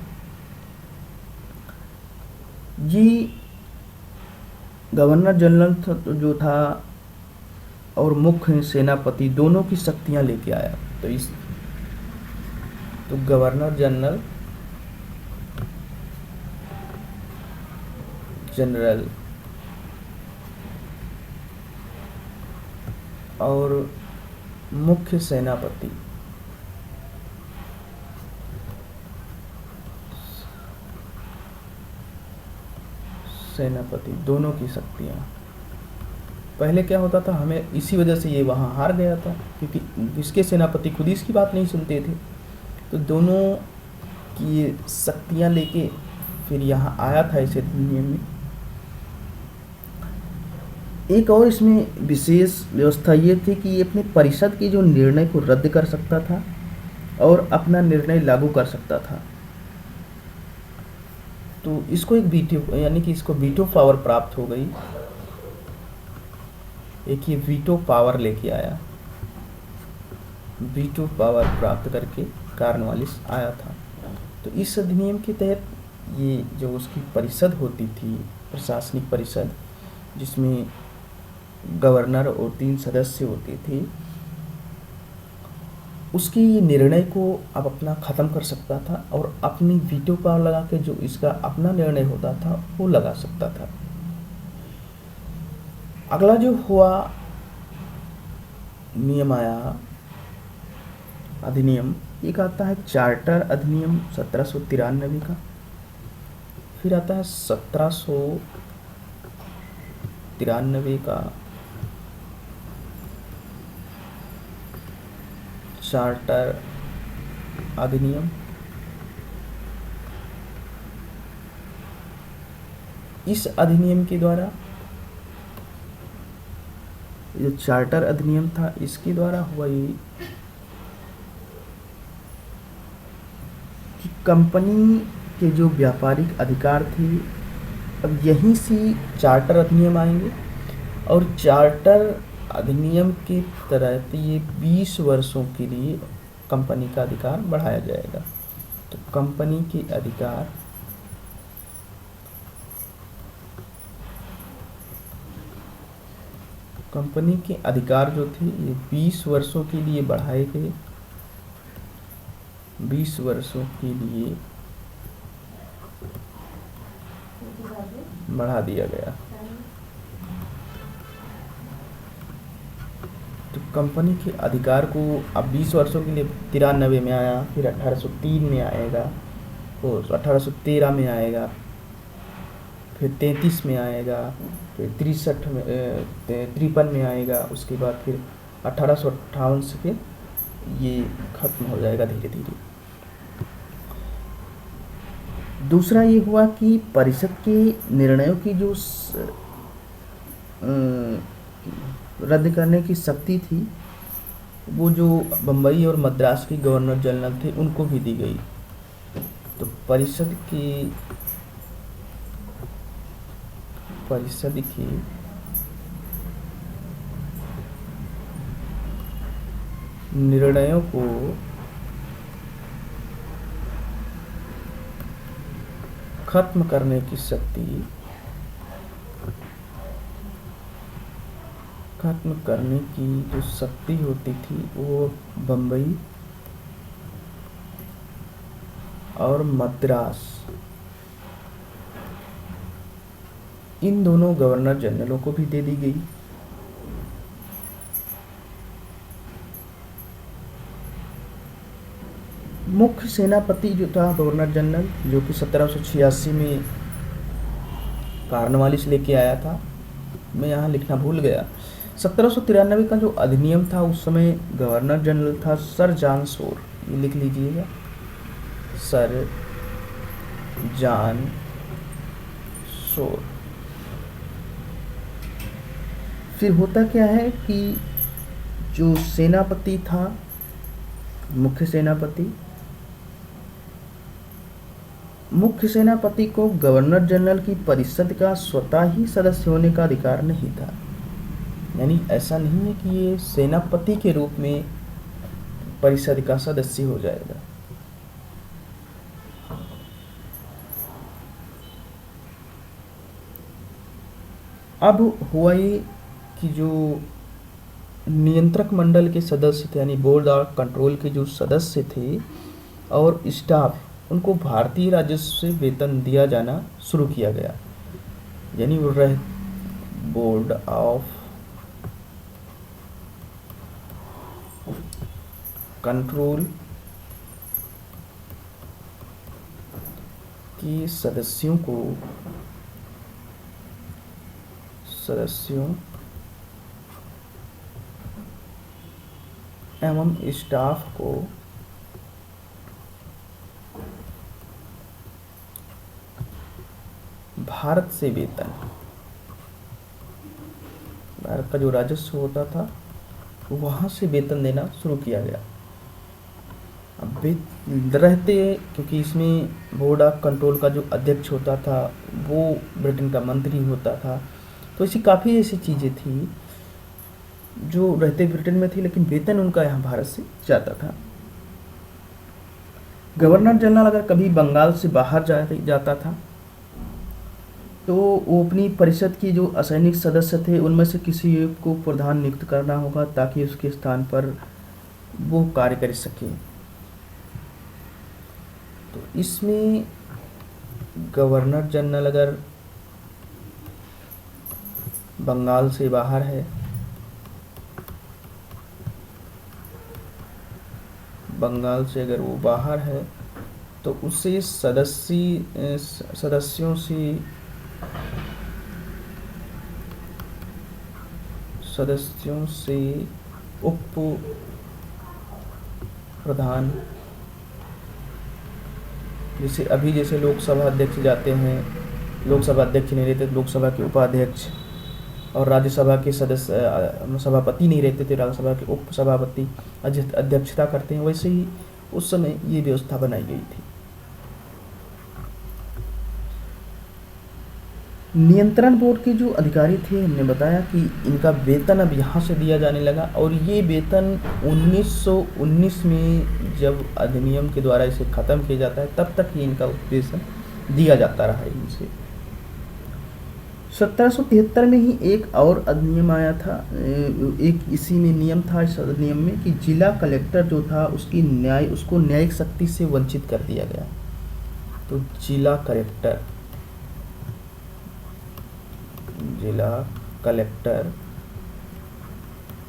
Speaker 1: ये गवर्नर जनरल जो था और मुख्य सेनापति दोनों की शक्तियाँ लेके आया। तो गवर्नर जनरल और मुख्य सेनापति दोनों की शक्तियाँ। पहले क्या होता था, हमें इसी वजह से ये वहाँ हार गया था, क्योंकि इसके सेनापति खुद ही इसकी बात नहीं सुनते थे। तो दोनों की ये शक्तियाँ लेके फिर यहाँ आया था इस अधिनियम में। एक और इसमें विशेष व्यवस्था ये थी कि ये अपने परिषद के जो निर्णय को रद्द कर सकता था और अपना निर्णय लागू कर सकता था। तो इसको एक वीटो, यानी कि इसको वीटो पावर प्राप्त हो गई। एक ये वीटो पावर लेके आया, वीटो पावर प्राप्त करके कॉर्नवालिस आया था। तो इस अधिनियम के तहत ये जो उसकी परिषद होती थी, प्रशासनिक परिषद, जिसमें गवर्नर और 3 सदस्य होते थे, उसकी निर्णय को अब अपना ख़त्म कर सकता था और अपनी वीटो पावर लगा के जो इसका अपना निर्णय होता था वो लगा सकता था। अगला जो हुआ नियम आया, अधिनियम, एक आता है चार्टर अधिनियम 1793 का। फिर आता है 1793 का चार्टर अधिनियम। इस अधिनियम के द्वारा, जो चार्टर अधिनियम था, इसके द्वारा हुआ ये कि कंपनी के जो व्यापारिक अधिकार थे अब यहीं से चार्टर अधिनियम आएंगे और चार्टर अधिनियम के तहत ये 20 वर्षों के लिए कंपनी का अधिकार बढ़ाया जाएगा। तो कंपनी के अधिकार कंपनी के अधिकार जो थे ये 20 वर्षों के लिए बढ़ाए गए, 20 वर्षों के लिए बढ़ा दिया गया। तो कंपनी के अधिकार को अब 20 वर्षों के लिए 93 में आया, फिर 1803 में आएगा, और 1813 में आएगा, फिर 33 में आएगा, फिर 63 में 53 में आएगा, उसके बाद फिर 1858 से फिर ये खत्म हो जाएगा धीरे धीरे। दूसरा ये हुआ कि परिषद के निर्णयों की जो रद्द करने की शक्ति थी वो जो बम्बई और मद्रास के गवर्नर जनरल थे उनको भी दी गई। तो परिषद के निर्णयों को खत्म करने की शक्ति, खत्म करने की जो शक्ति होती थी वो बम्बई और मद्रास इन दोनों गवर्नर जनरलों को भी दे दी गई। मुख्य सेनापति जो था गवर्नर जनरल, जो कि 1786 में कार्नवालिस लेके आया था, मैं यहाँ लिखना भूल गया। 1793 का जो अधिनियम था उस समय गवर्नर जनरल था सर जॉन शोर, ये लिख लीजिएगा, सर जॉन शोर। फिर होता क्या है कि जो सेनापति था, मुख्य सेनापति को गवर्नर जनरल की परिषद का स्वतः ही सदस्य होने का अधिकार नहीं था। यानी ऐसा नहीं है कि ये सेनापति के रूप में परिषद का सदस्य हो जाएगा। अब हुआ ये कि जो नियंत्रक मंडल के सदस्य थे, यानी बोर्ड ऑफ कंट्रोल के जो सदस्य थे और स्टाफ, उनको भारतीय राजस्व से वेतन दिया जाना शुरू किया गया। यानी वो बोर्ड ऑफ कंट्रोल के सदस्यों एवं स्टाफ को भारत से वेतन, भारत का जो राजस्व होता था वहाँ से वेतन देना शुरू किया गया। अब रहते, क्योंकि इसमें बोर्ड ऑफ कंट्रोल का जो अध्यक्ष होता था वो ब्रिटेन का मंत्री होता था, तो ऐसी काफ़ी ऐसी चीज़ें थी जो रहते ब्रिटेन में थी, लेकिन वेतन उनका यहाँ भारत से जाता था। गवर्नर जनरल अगर कभी बंगाल से बाहर जाता था तो वो अपनी परिषद की जो असैनिक सदस्य थे उनमें से किसी एक को प्रधान नियुक्त करना होगा ताकि उसके स्थान पर वो कार्य कर सके। तो इसमें गवर्नर जनरल अगर बंगाल से बाहर है, बंगाल से अगर वो बाहर है तो उसे सदस्यों से उप प्रधान, जैसे लोकसभा अध्यक्ष जाते हैं, लोकसभा अध्यक्ष नहीं रहते तो लोकसभा के उपाध्यक्ष, और राज्यसभा के सदस्य सभापति नहीं रहते थे, राज्यसभा के उप सभापति अध्यक्षता करते हैं। वैसे ही उस समय ये व्यवस्था बनाई गई थी। नियंत्रण बोर्ड के जो अधिकारी थे, हमने बताया कि इनका वेतन अब यहाँ से दिया जाने लगा, और ये वेतन 1919 में जब अधिनियम के द्वारा इसे ख़त्म किया जाता है तब तक ही इनका वेतन दिया जाता रहा है इनसे। 1773 में ही एक और अधिनियम आया था, एक इसी में नियम था इस अधिनियम में कि जिला कलेक्टर जो था उसको न्यायिक शक्ति से वंचित कर दिया गया। तो जिला कलेक्टर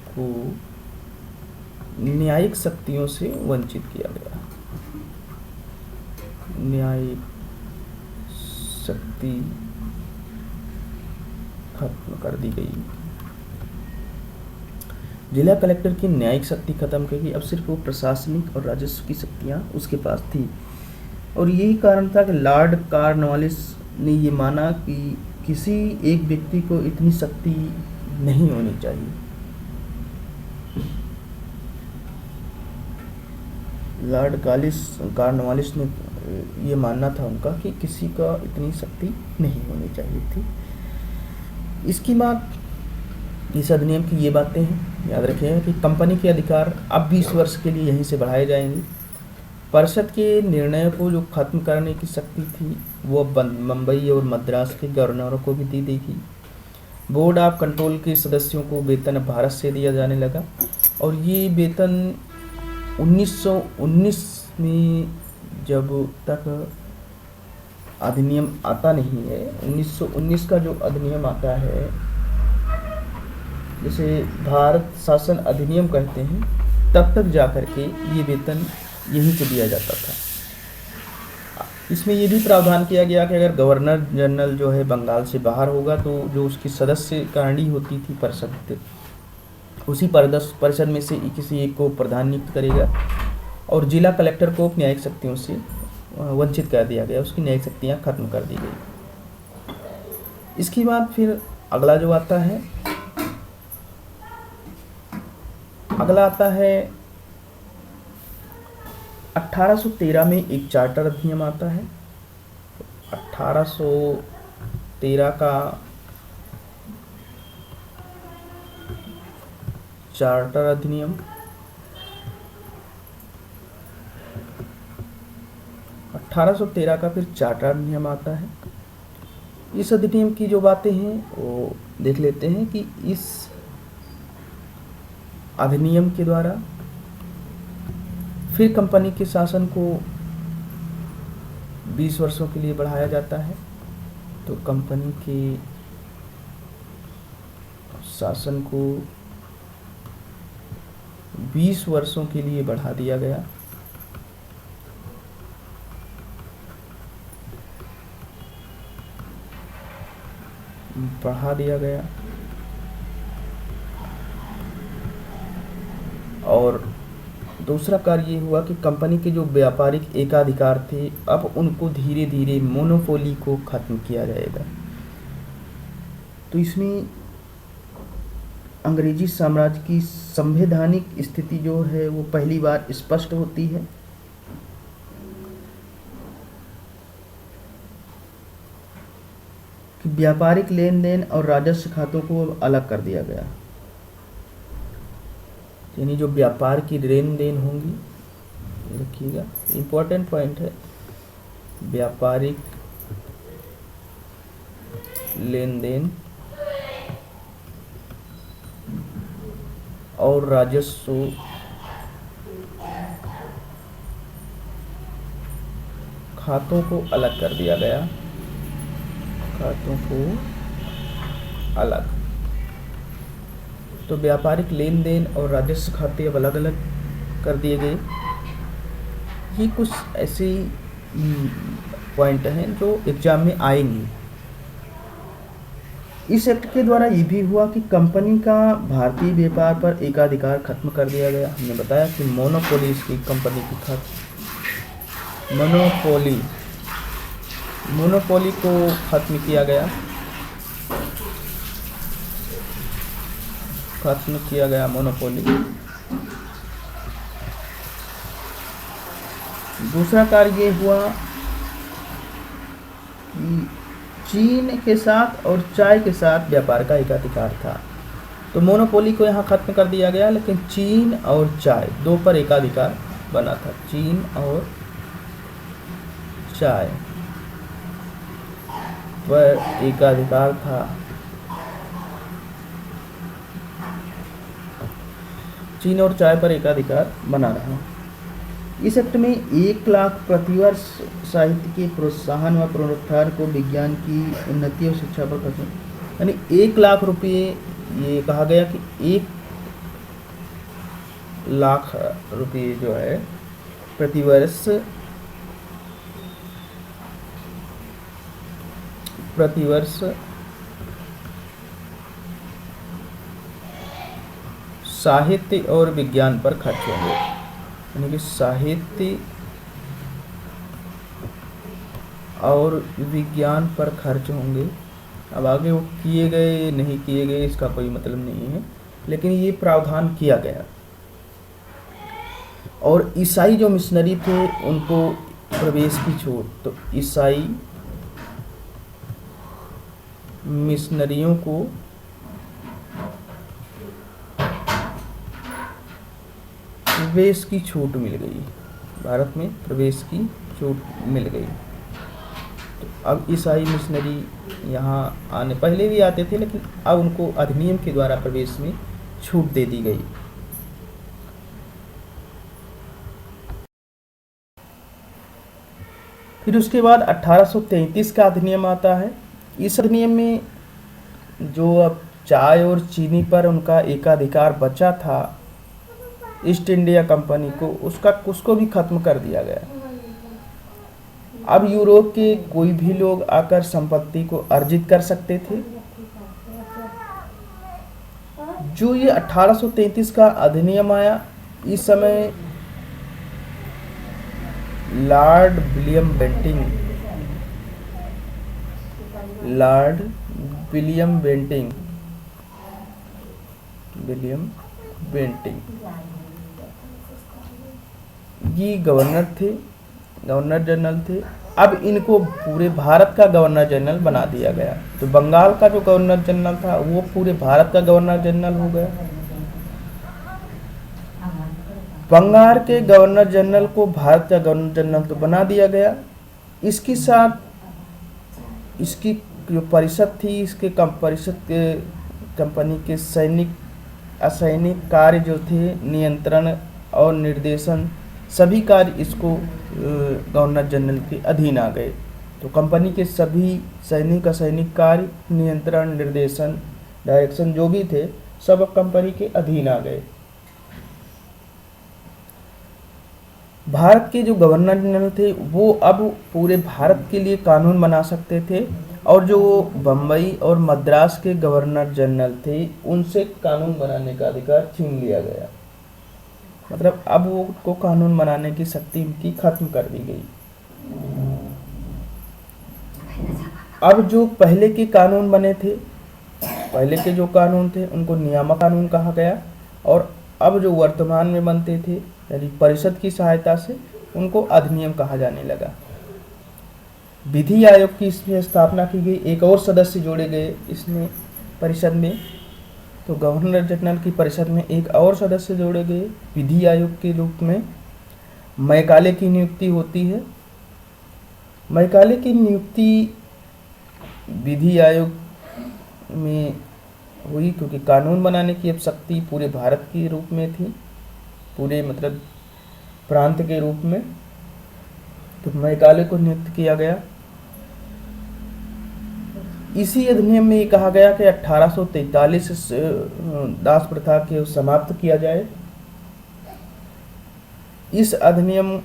Speaker 1: को न्यायिक शक्तियों से वंचित किया गया। न्यायिक शक्ति खत्म कर दी गई। जिला कलेक्टर की न्यायिक शक्ति खत्म कर दी, अब सिर्फ वो प्रशासनिक और राजस्व की शक्तियां उसके पास थी। और यही कारण था कि लॉर्ड कॉर्नवालिस ने ये माना कि किसी एक व्यक्ति को इतनी शक्ति नहीं होनी चाहिए। लॉर्ड कॉर्नवालिस ने ये मानना था उनका कि किसी का इतनी शक्ति नहीं होनी चाहिए थी। इसकी बात, इस अधिनियम की ये बातें हैं, याद रखिएगा कि कंपनी के अधिकार अब 20 वर्ष के लिए यहीं से बढ़ाए जाएंगे। परिषद के निर्णयों को जो खत्म करने की शक्ति थी वो मुंबई और मद्रास के गवर्नरों को भी दी देगी। बोर्ड ऑफ कंट्रोल के सदस्यों को वेतन भारत से दिया जाने लगा और ये वेतन 1919 में जब तक अधिनियम आता नहीं है, 1919 का जो अधिनियम आता है, जिसे भारत शासन अधिनियम कहते हैं, तब तक जाकर के ये वेतन यहीं से दिया जाता था। इसमें ये भी प्रावधान किया गया कि अगर गवर्नर जनरल जो है बंगाल से बाहर होगा तो जो उसकी सदस्य करणी होती थी परिषद, उसी परिषद में से किसी एक को प्रधान नियुक्त करेगा और जिला कलेक्टर को न्यायिक शक्तियों से वंचित कर दिया गया, उसकी न्यायिक शक्तियाँ खत्म कर दी गई। इसके बाद फिर अगला जो आता है, अगला आता है 1813 में एक चार्टर अधिनियम आता है। 1813 का चार्टर अधिनियम, 1813 का फिर चार्टर अधिनियम आता है। इस अधिनियम की जो बातें हैं वो देख लेते हैं कि इस अधिनियम के द्वारा फिर कंपनी के शासन को 20 वर्षों के लिए बढ़ाया जाता है। तो कंपनी के शासन को 20 वर्षों के लिए बढ़ा दिया गया। और दूसरा कार्य ये हुआ कि कंपनी के जो व्यापारिक एकाधिकार थे अब उनको धीरे धीरे मोनोपोली को खत्म किया जाएगा। तो इसमें अंग्रेजी साम्राज्य की संवैधानिक स्थिति जो है वो पहली बार स्पष्ट होती है। कि व्यापारिक लेन देन और राजस्व खातों को अलग कर दिया गया, यानी जो व्यापार की लेन देन होंगी, देखिएगा इम्पोर्टेंट पॉइंट है, व्यापारिक लेन देन और राजस्व खातों को अलग कर दिया गया, खातों को अलग। तो व्यापारिक लेन देन और राजस्व खाते अब अलग अलग कर दिए गए। ये कुछ ऐसे पॉइंट हैं जो एग्जाम में आएंगे। इस एक्ट के द्वारा ये भी हुआ कि कंपनी का भारतीय व्यापार पर एकाधिकार खत्म कर दिया गया। हमने बताया कि मोनोपोली इसकी कंपनी की खत्म, मोनोपोली को खत्म किया गया, मोनोपोली। दूसरा कार्य ये हुआ कि चीन के साथ और चाय के साथ व्यापार का एकाधिकार था। तो मोनोपोली को यहाँ खत्म कर दिया गया, लेकिन चीन और चाय दो पर एकाधिकार बना था, चीन और चाय। पर एकाधिकार था। चीन और चाय पर एकाधिकार बना रहा। इस एक्ट में 1 लाख प्रतिवर्ष साहित्य के प्रोत्साहन व पुनरुद्धार को विज्ञान की उन्नति और शिक्षा पर खर्च, यानी 1 लाख रुपये, ये कहा गया कि 1 लाख रुपये जो है प्रतिवर्ष साहित्य और विज्ञान पर खर्च होंगे, यानी कि साहित्य और विज्ञान पर खर्च होंगे। अब आगे वो किए गए नहीं किए गए इसका कोई मतलब नहीं है, लेकिन ये प्रावधान किया गया। और ईसाई जो मिशनरी थे उनको प्रवेश की छूट, तो ईसाई मिशनरियों को प्रवेश की छूट मिल गई, भारत में प्रवेश की छूट मिल गई। तो अब ईसाई मिशनरी यहाँ आने, पहले भी आते थे लेकिन अब उनको अधिनियम के द्वारा प्रवेश में छूट दे दी गई। फिर उसके बाद 1833 का अधिनियम आता है। इस अधिनियम में जो अब चाय और चीनी पर उनका एकाधिकार बचा था ईस्ट इंडिया कंपनी को, उसको भी खत्म कर दिया गया। अब यूरोप के कोई भी लोग आकर संपत्ति को अर्जित कर सकते थे। जो ये 1833 का अधिनियम आया, इस समय लॉर्ड विलियम बेंटिंग ये गवर्नर जनरल थे। अब इनको पूरे भारत का गवर्नर जनरल बना दिया गया। तो बंगाल का जो गवर्नर जनरल था वो पूरे भारत का गवर्नर जनरल हो गया। बंगाल के गवर्नर जनरल को भारत का गवर्नर जनरल तो बना दिया गया। इसके साथ इसकी जो परिषद थी, इसके परिषद के कंपनी के सैनिक असैनिक कार्य जो थे, नियंत्रण और निर्देशन, सभी कार्य इसको गवर्नर जनरल के अधीन आ गए। तो कंपनी के सभी सैनिक असैनिक कार्य, नियंत्रण, निर्देशन, डायरेक्शन जो भी थे, सब अब कंपनी के अधीन आ गए। भारत के जो गवर्नर जनरल थे वो अब पूरे भारत के लिए कानून बना सकते थे, और जो बम्बई और मद्रास के गवर्नर जनरल थे उनसे कानून बनाने का अधिकार छीन लिया गया। मतलब अब वो को कानून बनाने की शक्ति उनकी खत्म कर दी गई। अब जो पहले के कानून बने थे, पहले के जो कानून थे उनको नियामक कानून कहा गया, और अब जो वर्तमान में बनते थे यानी परिषद की सहायता से, उनको अधिनियम कहा जाने लगा। विधि आयोग की इसमें स्थापना की गई। एक और सदस्य जोड़े गए इसमें परिषद में, तो गवर्नर जनरल की परिषद में एक और सदस्य जोड़े गए विधि आयोग के रूप में। मैकाले की नियुक्ति होती है। मैकाले की नियुक्ति विधि आयोग में हुई क्योंकि कानून बनाने की अब शक्ति पूरे भारत के रूप में थी, पूरे मतलब प्रांत के रूप में। तो मैकाले को नियुक्त किया गया। इसी अधिनियम में ये कहा गया कि 1843 से दास प्रथा के समाप्त किया जाए। इस अधिनियम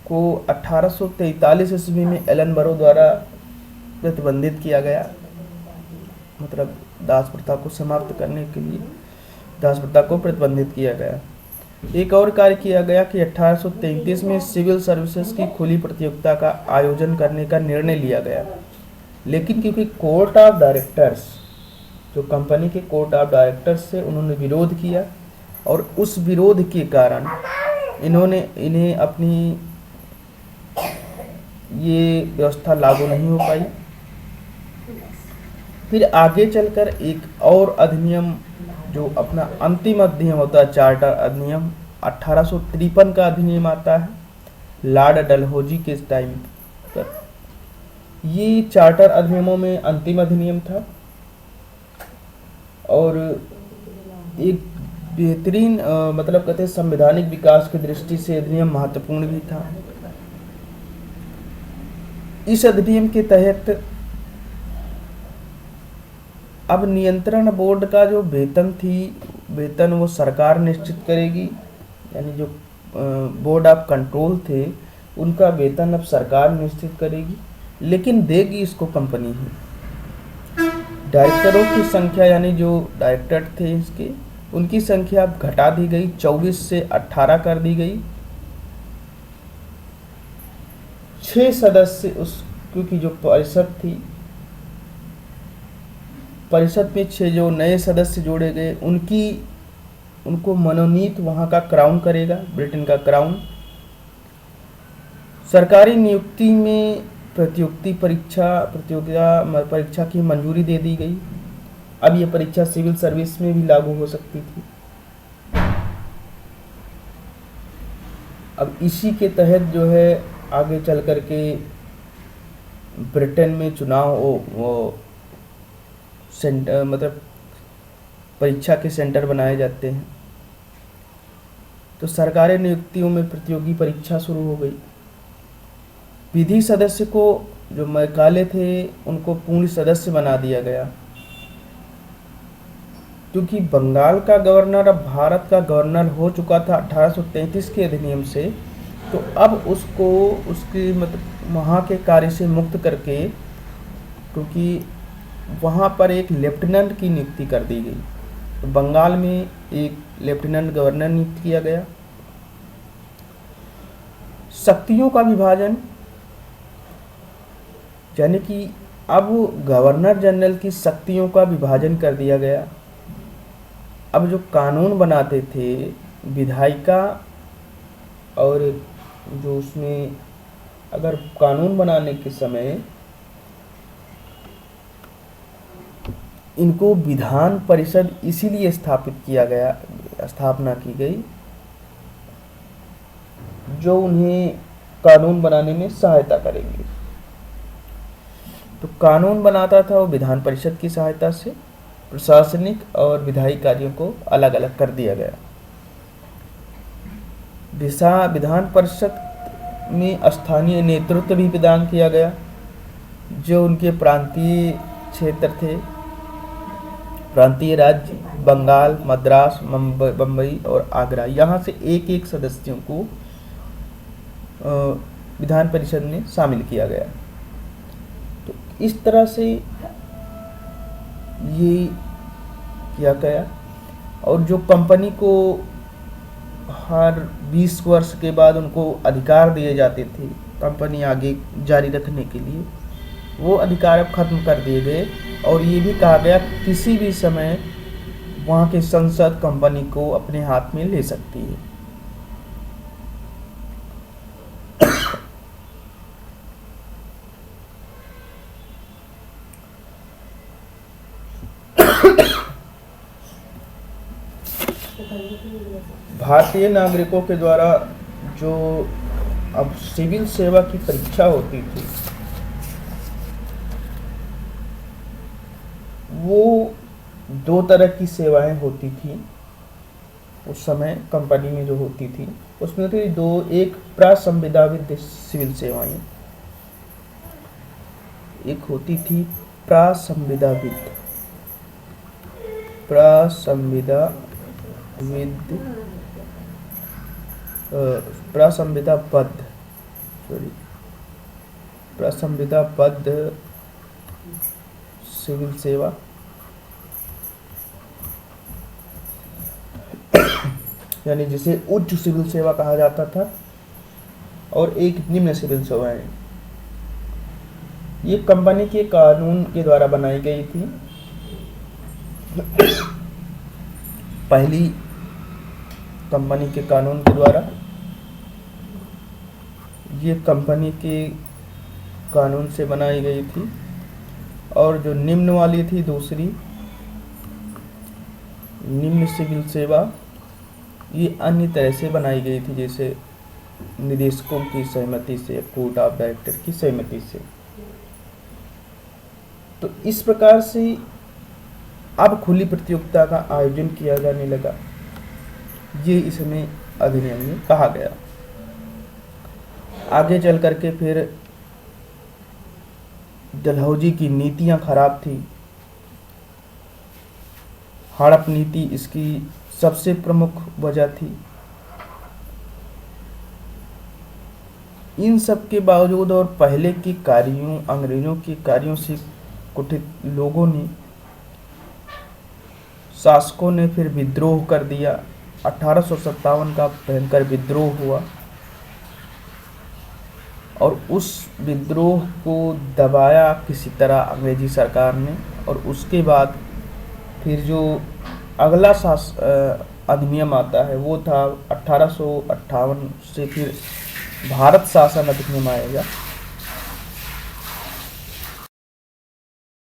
Speaker 1: को 1843 ईस्वी में एलन बरो द्वारा प्रतिबंधित किया गया, मतलब दास प्रथा को समाप्त करने के लिए दास प्रथा को प्रतिबंधित किया गया। एक और कार्य किया गया कि 1833 में सिविल सर्विसेज की खुली प्रतियोगिता का आयोजन करने का निर्णय लिया गया, लेकिन क्योंकि कोर्ट ऑफ डायरेक्टर्स, जो कंपनी के कोर्ट ऑफ डायरेक्टर्स से उन्होंने विरोध किया, और उस विरोध के कारण इन्हें अपनी ये व्यवस्था लागू नहीं हो पाई। फिर आगे चलकर एक और अधिनियम जो अपना अंतिम अधिनियम होता है, चार्टर अधिनियम, 1853 का अधिनियम आता है लॉर्ड डलहौजी के टाइम पर। ये चार्टर अधिनियमों में अंतिम अधिनियम था और एक बेहतरीन मतलब कहते हैं संवैधानिक विकास की दृष्टि से अधिनियम महत्वपूर्ण भी था। इस अधिनियम के तहत अब नियंत्रण बोर्ड का जो वेतन वो सरकार निश्चित करेगी, यानी जो बोर्ड ऑफ कंट्रोल थे उनका वेतन अब सरकार निश्चित करेगी, लेकिन देगी इसको कंपनी ही। डायरेक्टरों की संख्या, यानी जो डायरेक्टर थे इसके, उनकी संख्या अब घटा दी गई, 24 से 18 कर दी गई। 6 सदस्य उस, क्योंकि जो परिषद थी, परिषद में 6 जो नए सदस्य जोड़े गए, उनको मनोनीत वहाँ का क्राउन करेगा, ब्रिटेन का क्राउन। सरकारी नियुक्ति में प्रतियोगिता परीक्षा की मंजूरी दे दी गई। अब ये परीक्षा सिविल सर्विस में भी लागू हो सकती थी। अब इसी के तहत जो है आगे चल कर के ब्रिटेन में चुनाव वो सेंटर, मतलब परीक्षा के सेंटर बनाए जाते हैं। तो सरकारी नियुक्तियों में प्रतियोगी परीक्षा शुरू हो गई। विधि सदस्य को जो मैकाले थे उनको पूर्ण सदस्य बना दिया गया, क्योंकि बंगाल का गवर्नर अब भारत का गवर्नर हो चुका था 1833 के अधिनियम से। तो अब उसको उसकी मतलब वहाँ के कार्य से मुक्त करके, क्योंकि वहाँ पर एक लेफ्टिनेंट की नियुक्ति कर दी गई, तो बंगाल में एक लेफ्टिनेंट गवर्नर नियुक्त किया गया। शक्तियों का विभाजन, यानी कि अब गवर्नर जनरल की शक्तियों का विभाजन कर दिया गया। अब जो कानून बनाते थे विधायिका, और जो उसमें अगर कानून बनाने के समय इनको विधान परिषद इसीलिए स्थापना की गई जो उन्हें कानून बनाने में सहायता करेंगे। तो कानून बनाता था वो विधान परिषद की सहायता से। प्रशासनिक और विधायी कार्यों को अलग अलग कर दिया गया। विधान परिषद में स्थानीय नेतृत्व भी प्रदान किया गया, जो उनके प्रांतीय क्षेत्र थे, प्रांतीय राज्य बंगाल, मद्रास, बम्बई और आगरा, यहाँ से एक एक सदस्यों को विधान परिषद में शामिल किया गया। तो इस तरह से ये किया गया। और जो कंपनी को हर 20 वर्ष के बाद उनको अधिकार दिए जाते थे कंपनी आगे जारी रखने के लिए, वो अधिकार अब खत्म कर दिए गए। और ये भी कहा गया किसी भी समय वहाँ की संसद कंपनी को अपने हाथ में ले सकती है। भारतीय नागरिकों के द्वारा जो अब सिविल सेवा की परीक्षा होती थी, वो 2 तरह की सेवाएं होती थी उस समय कंपनी में जो होती थी। उसमें थी एक प्रासंविदा सिविल सेवाएं, एक होती थी प्रासंविदाबद्ध सिविल सेवा, यानी जिसे उच्च सिविल सेवा कहा जाता था, और एक निम्न सिविल सेवाएं। ये कंपनी के कानून के द्वारा बनाई गई थी। पहली कंपनी के कानून के द्वारा, ये कंपनी के कानून से बनाई गई थी। और जो निम्न वाली थी दूसरी, निम्न सिविल सेवा, ये अन्य तरह से बनाई गई थी, जैसे निदेशकों की सहमति से, कोर्ट ऑफ डायरेक्टर की सहमति से। तो इस प्रकार से अब खुली प्रतियोगिता का आयोजन किया जाने लगा, ये इसमें अधिनियम में कहा गया। आगे चल करके फिर डलहौजी की नीतियां खराब थी। हड़प नीति इसकी सबसे प्रमुख वजह थी। इन सब के बावजूद और पहले के कार्यों, अंग्रेजों के कार्यों से कुटित लोगों ने, शासकों ने फिर विद्रोह कर दिया। 1857 का भयंकर विद्रोह हुआ और उस विद्रोह को दबाया किसी तरह अंग्रेजी सरकार ने। और उसके बाद फिर जो अगला अधिनियम आता है वो था 1858 से फिर भारत शासन अधिनियम आएगा।